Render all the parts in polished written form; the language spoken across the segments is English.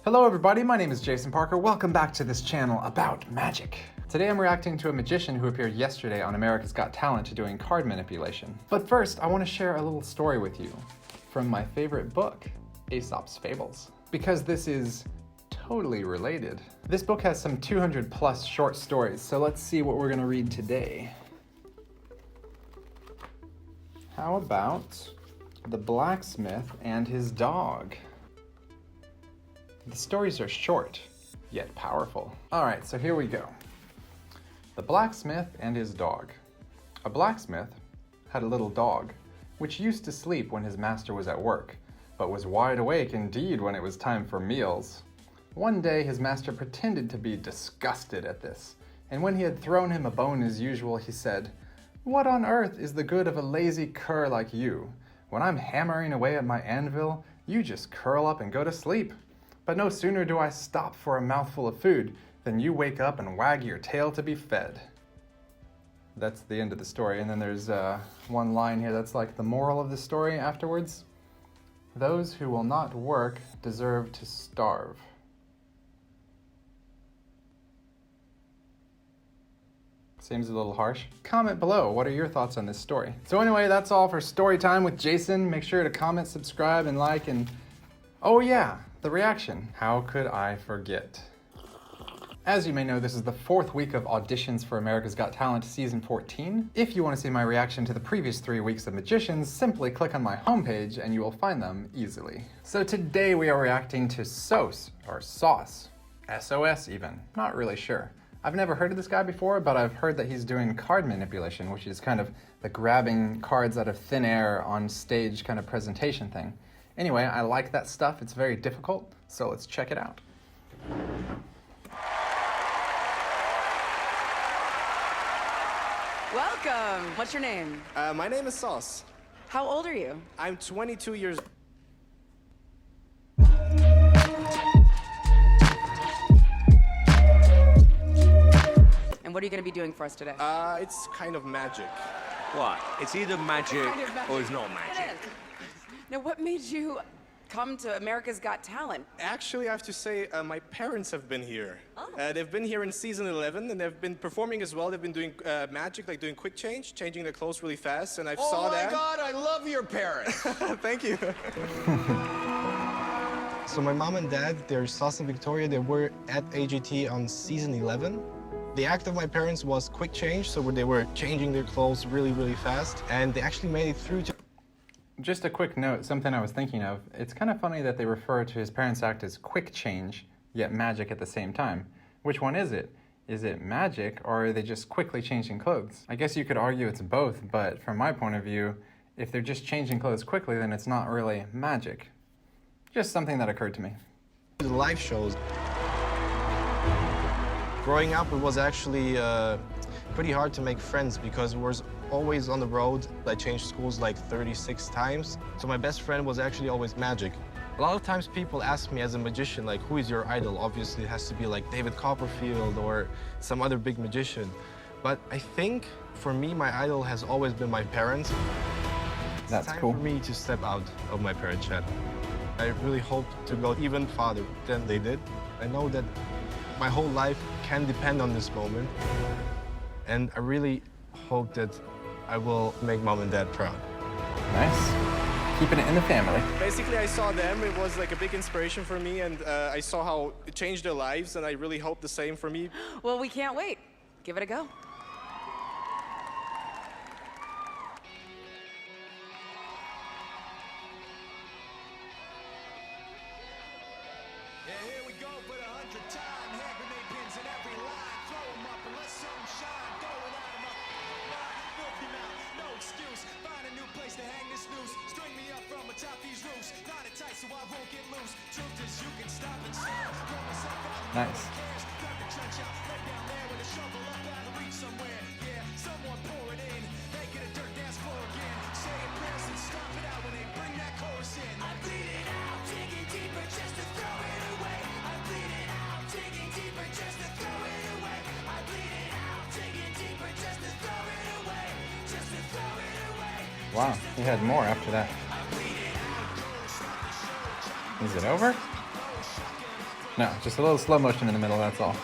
Hello everybody, my name is Jason Parker. Welcome back to this channel about magic. Today I'm reacting to a magician who appeared yesterday on America's Got Talent doing card manipulation. But first, I want to share a little story with you from my favorite book, Aesop's Fables. Because this is totally related. This book has some 200 plus short stories, so let's see what we're gonna read today. How about The Blacksmith and His Dog? The stories are short, yet powerful. All right, so here we go. The Blacksmith and His Dog. A blacksmith had a little dog, which used to sleep when his master was at work, but was wide awake indeed when it was time for meals. One day his master pretended to be disgusted at this, and when he had thrown him a bone as usual, he said, "What on earth is the good of a lazy cur like you? When I'm hammering away at my anvil, you just curl up and go to sleep. But no sooner do I stop for a mouthful of food than you wake up and wag your tail to be fed." That's the end of the story, and then there's one line here that's like the moral of the story afterwards. Those who will not work deserve to starve. Seems a little harsh. Comment below, what are your thoughts on this story? So anyway, that's all for story time with Jason. Make sure to comment, subscribe, and like, and oh yeah, the reaction. How could I forget? As you may know, this is the 4th week of auditions for America's Got Talent Season 14. If you want to see my reaction to the previous 3 weeks of magicians, simply click on my homepage and you will find them easily. So today we are reacting to Sauce, or Sauce. S-O-S even, not really sure. I've never heard of this guy before, but I've heard that he's doing card manipulation, which is kind of the grabbing cards out of thin air on stage kind of presentation thing. Anyway, I like that stuff. It's very difficult, so let's check it out. Welcome. What's your name? My name is Sauce. How old are you? I'm 22 years. And what are you going to be doing for us today? It's kind of magic. What? It's either magic or it's not magic. Now, what made you come to America's Got Talent? Actually, I have to say, my parents have been here. Oh. They've been here in season 11, and they've been performing as well. They've been doing magic, like doing quick change, changing their clothes really fast, and I saw that. Oh my God, I love your parents. Thank you. So my mom and dad, they're Sauce and Victoria. They were at AGT on season 11. The act of my parents was quick change, so they were changing their clothes really, really fast, and they actually made it through to... Just a quick note, something I was thinking of. It's kind of funny that they refer to his parents' act as quick change, yet magic at the same time. Which one is it? Is it magic, or are they just quickly changing clothes? I guess you could argue it's both, but from my point of view, if they're just changing clothes quickly, then it's not really magic. Just something that occurred to me. The live shows. Growing up, it was actually pretty hard to make friends because we were always on the road. I changed schools like 36 times. So my best friend was actually always magic. A lot of times people ask me as a magician, like, who is your idol? Obviously, it has to be like David Copperfield or some other big magician. But I think for me, my idol has always been my parents. That's it's time cool. for me to step out of my parent shed. I really hope to go even farther than they did. I know that my whole life can depend on this moment. And I really hope that I will make mom and dad proud. Nice. Keeping it in the family. Basically, I saw them. It was like a big inspiration for me, and I saw how it changed their lives, and I really hope the same for me. Well, we can't wait. Give it a go. Here we go for the 100th time. Hand grenade pins in every line. Throw 'em up and let some shine. Going out of my mind. Filthy mouth, no excuse. Find a new place to hang this noose. String me up from atop these roofs. Knot it tight so I won't get loose. Truth is you can stop and start. Throw myself out. Nice. Dug the trench out. Lay down there with a shovel up out of reach somewhere. Yeah, someone pour it in. Make it a dirt dance floor again. Say it prayers and stop it out when they bring that chorus in. I bleed it out, digging deeper just to throw it away. I bleed it out, digging deeper just to throw it away. I bleed it out, digging deeper just to throw it away. Just to throw it away. Wow, he had more after that. Is it over? No, just a little slow motion in the middle, that's all.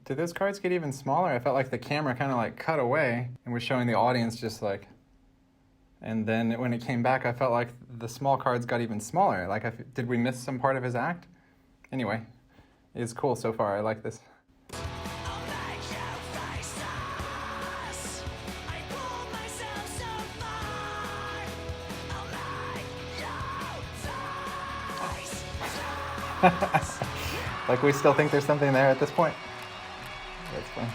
Did those cards get even smaller? I felt like the camera kind of like cut away and was showing the audience just like, and then when it came back, I felt like the small cards got even smaller. Like, did we miss some part of his act? Anyway, it's cool so far. I like this. Like we still think there's something there at this point. That's fun.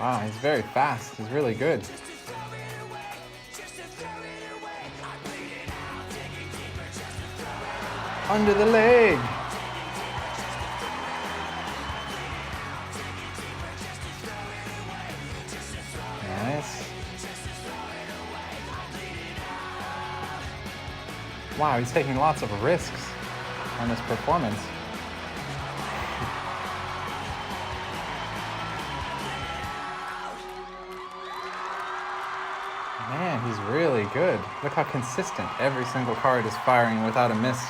Wow, he's very fast. He's really good. Under the leg. Nice. Wow, he's taking lots of risks on this performance. Man, he's really good. Look how consistent every single card is firing without a miss.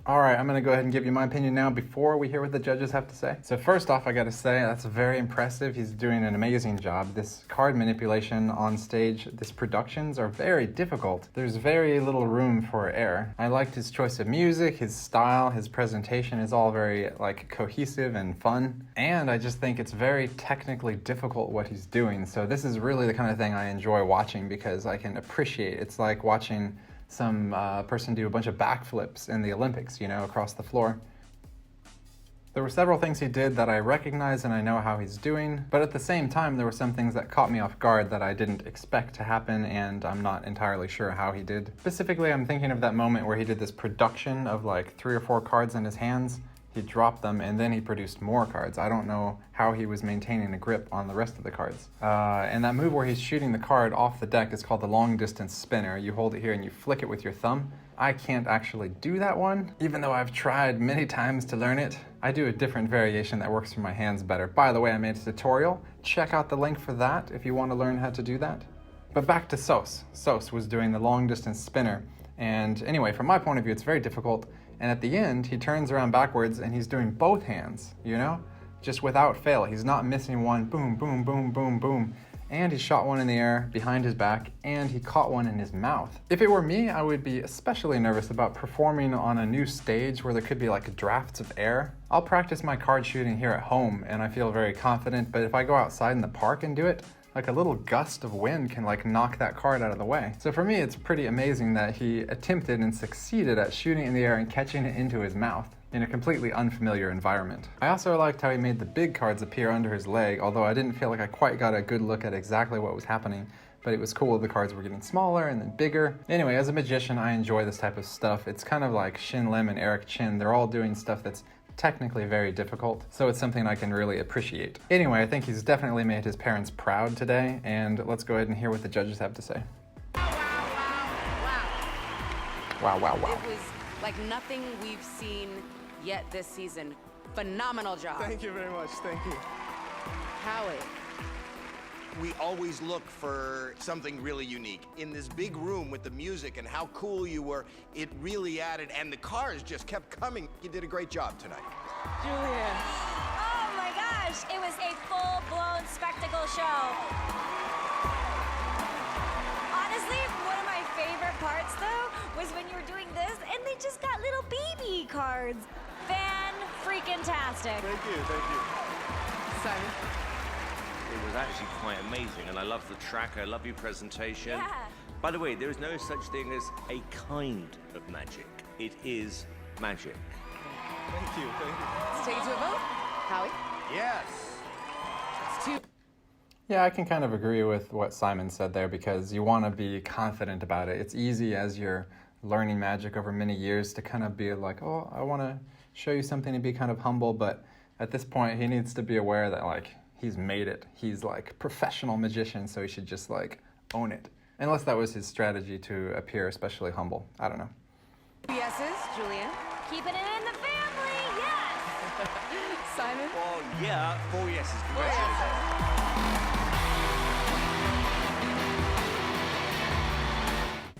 All right, I'm gonna go ahead and give you my opinion now before we hear what the judges have to say. So first off, I gotta say, that's very impressive. He's doing an amazing job. This card manipulation on stage, these productions are very difficult. There's very little room for error. I liked his choice of music, his style, his presentation is all very like cohesive and fun. And I just think it's very technically difficult what he's doing. So this is really the kind of thing I enjoy watching because I can appreciate. It's like watching some person do a bunch of backflips in the Olympics, you know, across the floor. There were several things he did that I recognize and I know how he's doing, but at the same time, there were some things that caught me off guard that I didn't expect to happen, and I'm not entirely sure how he did. Specifically, I'm thinking of that moment where he did this production of like 3 or 4 cards in his hands. He dropped them and then he produced more cards. I don't know how he was maintaining a grip on the rest of the cards. And that move where he's shooting the card off the deck is called the long distance spinner. You hold it here and you flick it with your thumb. I can't actually do that one, even though I've tried many times to learn it. I do a different variation that works for my hands better. By the way, I made a tutorial. Check out the link for that if you want to learn how to do that. But back to Sos. Sos was doing the long distance spinner. And anyway, from my point of view, it's very difficult. And at the end, he turns around backwards and he's doing both hands, you know? Just without fail. He's not missing one. Boom, boom, boom, boom, boom. And he shot one in the air behind his back and he caught one in his mouth. If it were me, I would be especially nervous about performing on a new stage where there could be like drafts of air. I'll practice my card shooting here at home and I feel very confident, but if I go outside in the park and do it, like a little gust of wind can like knock that card out of the way. So for me, it's pretty amazing that he attempted and succeeded at shooting in the air and catching it into his mouth in a completely unfamiliar environment. I also liked how he made the big cards appear under his leg, although I didn't feel like I quite got a good look at exactly what was happening, but it was cool the cards were getting smaller and then bigger. Anyway, as a magician, I enjoy this type of stuff. It's kind of like Shin Lim and Eric Chien. They're all doing stuff that's technically very difficult, so it's something I can really appreciate. Anyway, I think he's definitely made his parents proud today, and let's go ahead and hear what the judges have to say. Wow, wow, wow. It was like nothing we've seen yet this season. Phenomenal job. Thank you very much. Thank you. Howie. We always look for something really unique. In this big room with the music and how cool you were, it really added, and the cars just kept coming. You did a great job tonight. Julia. Oh my gosh, it was a full-blown spectacle show. Honestly, one of my favorite parts though was when you were doing this and they just got little baby cards. Fan-freaking-tastic. Thank you. Thank you. Simon. It was actually quite amazing, and I love the track. I love your presentation. Yeah. By the way, there is no such thing as a kind of magic. It is magic. Thank you. Let's take it to a vote. Howie? Yes. Yeah, I can kind of agree with what Simon said there because you want to be confident about it. It's easy as you're learning magic over many years to kind of be like, oh, I want to show you something and be kind of humble, but at this point he needs to be aware that like he's made it. He's like professional magician, so he should just like own it. Unless that was his strategy to appear especially humble. I don't know. Yeses, Julian. Keeping it in the family, yes! Simon? Well, yeah, 4 yeses. Congratulations.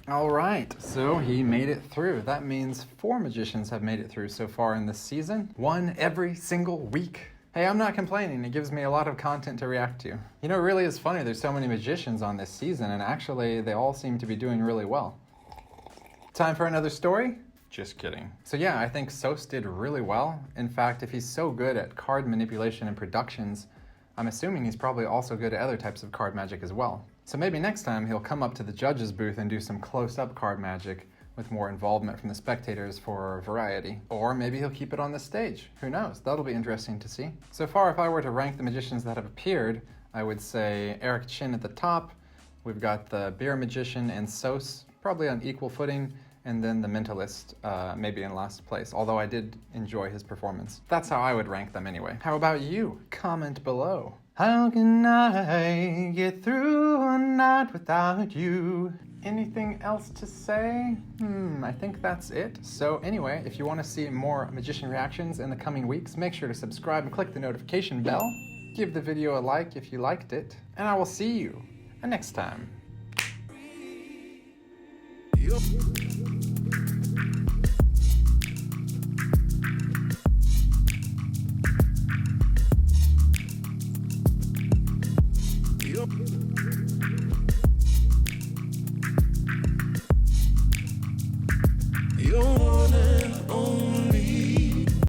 All right, so he made it through. That means 4 magicians have made it through so far in this season. 1 every single week. Hey, I'm not complaining. It gives me a lot of content to react to. You know, it really is funny. There's so many magicians on this season, and actually, they all seem to be doing really well. Time for another story? Just kidding. So yeah, I think Sos did really well. In fact, if he's so good at card manipulation and productions, I'm assuming he's probably also good at other types of card magic as well. So maybe next time he'll come up to the judges' booth and do some close-up card magic with more involvement from the spectators for variety. Or maybe he'll keep it on the stage. Who knows? That'll be interesting to see. So far, if I were to rank the magicians that have appeared, I would say Eric Chien at the top. We've got the Beer Magician and Sos, probably on equal footing, and then the Mentalist, maybe in last place, although I did enjoy his performance. That's how I would rank them anyway. How about you? Comment below. How can I get through a night without you? Anything else to say? I think that's it. So anyway, if you want to see more magician reactions in the coming weeks, make sure to subscribe and click the notification bell. Give the video a like if you liked it, and I will see you next time. Yup.